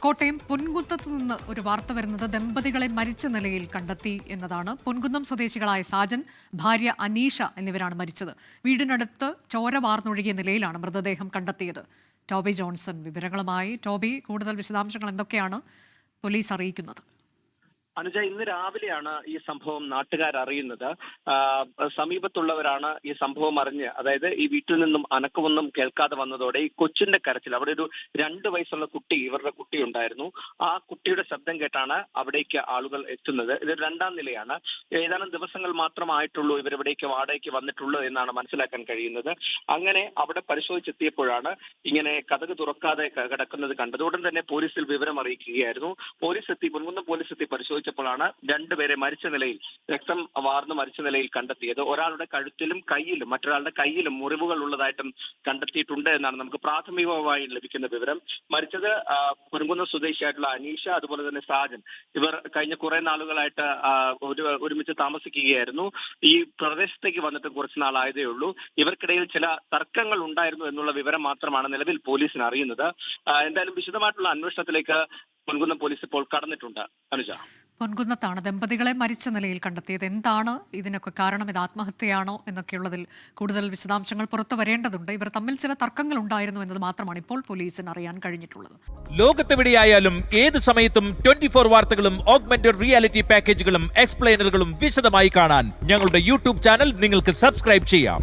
കോട്ടയം പൊൻകുന്നത്ത് നിന്ന് ഒരു വാർത്ത വരുന്നത് ദമ്പതികളെ മരിച്ച നിലയിൽ കണ്ടെത്തി എന്നതാണ്. പൊൻകുന്നം സ്വദേശികളായ സാജൻ, ഭാര്യ അനീഷ എന്നിവരാണ് മരിച്ചത്. വീടിനടുത്ത് ചോര വാർന്നൊഴുകിയ നിലയിലാണ് മൃതദേഹം കണ്ടെത്തിയത്. ടോബി ജോൺസൺ വിവരങ്ങളുമായി. ടോബി, കൂടുതൽ വിശദാംശങ്ങൾ എന്തൊക്കെയാണ് പോലീസ് അറിയിക്കുന്നത്? അനുജ, ഇന്ന് രാവിലെയാണ് ഈ സംഭവം നാട്ടുകാർ അറിയുന്നത്. സമീപത്തുള്ളവരാണ് ഈ സംഭവം അറിഞ്ഞ്, അതായത് ഈ വീട്ടിൽ നിന്നും അനക്കമൊന്നും കേൾക്കാതെ വന്നതോടെ ഈ കൊച്ചിന്റെ കരച്ചിൽ, അവിടെ ഒരു 2 വയസ്സുള്ള കുട്ടി, ഇവരുടെ കുട്ടി ഉണ്ടായിരുന്നു. ആ കുട്ടിയുടെ ശബ്ദം കേട്ടാണ് അവിടേക്ക് ആളുകൾ എത്തുന്നത്. ഇത് 2ാം നിലയാണ്. ഏതാനും ദിവസങ്ങൾ മാത്രമായിട്ടുള്ളൂ ഇവരിവിടേക്ക് വാടകയ്ക്ക് വന്നിട്ടുള്ളൂ എന്നാണ് മനസ്സിലാക്കാൻ കഴിയുന്നത്. അങ്ങനെ അവിടെ പരിശോധിച്ചെത്തിയപ്പോഴാണ് ഇങ്ങനെ കതക് തുറക്കാതെ കിടക്കുന്നത് കണ്ടത്. ഉടൻ തന്നെ പോലീസിൽ വിവരം അറിയിക്കുകയായിരുന്നു. പൊൻകുന്നം പോലീസ് എത്തി പരിശോധിച്ചപ്പോഴാണ് 2 പേരെ മരിച്ച നിലയിൽ, രക്തം വാർന്ന് മരിച്ച നിലയിൽ കണ്ടെത്തിയത്. ഒരാളുടെ കഴുത്തിലും കയ്യിലും മറ്റൊരാളുടെ കയ്യിലും മുറിവുകൾ ഉള്ളതായിട്ടും കണ്ടെത്തിയിട്ടുണ്ട് എന്നാണ് നമുക്ക് പ്രാഥമികമായി ലഭിക്കുന്ന വിവരം. മരിച്ചത് പൊൻകുന്നം സ്വദേശിയായിട്ടുള്ള അനീഷ, അതുപോലെ തന്നെ സാജൻ. ഇവർ കഴിഞ്ഞ കുറെ നാളുകളായിട്ട് ഒരുമിച്ച് താമസിക്കുകയായിരുന്നു. ഈ പ്രദേശത്തേക്ക് വന്നിട്ട് കുറച്ച് നാളായതേ ഉള്ളൂ. ഇവർക്കിടയിൽ ചില തർക്കങ്ങൾ ഉണ്ടായിരുന്നു എന്നുള്ള വിവരം മാത്രമാണ് നിലവിൽ പോലീസിന് അറിയുന്നത്. എന്തായാലും വിശദമായിട്ടുള്ള അന്വേഷണത്തിലേക്ക് പൊൻകുന്നം പോലീസ് ഇപ്പോൾ കടന്നിട്ടുണ്ട്. അനുജ, പൊൻകുന്നത്താണ് ദമ്പതികളെ മരിച്ച നിലയിൽ കണ്ടെത്തിയത്. എന്താണ് ഇതിനൊക്കെ കാരണം? ഇത് ആത്മഹത്യയാണോ എന്നൊക്കെയുള്ളതിൽ കൂടുതൽ വിശദാംശങ്ങൾ പുറത്തു വരേണ്ടതുണ്ട്. ഇവർ തമ്മിൽ ചില തർക്കങ്ങൾ ഉണ്ടായിരുന്നു എന്നത് മാത്രമാണ് ഇപ്പോൾ പോലീസിന് അറിയാൻ കഴിഞ്ഞിട്ടുള്ളത്. ലോകത്തെവിടെയായാലും ഏത് സമയത്തും 24 വാർത്തകളും ഓഗ്മെന്റഡ് റിയാലിറ്റി പാക്കേജുകളും എക്സ്പ്ലെയിനറുകളും വിശദമായി കാണാൻ ഞങ്ങളുടെ യൂട്യൂബ് ചാനൽ നിങ്ങൾക്ക് സബ്സ്ക്രൈബ് ചെയ്യാം.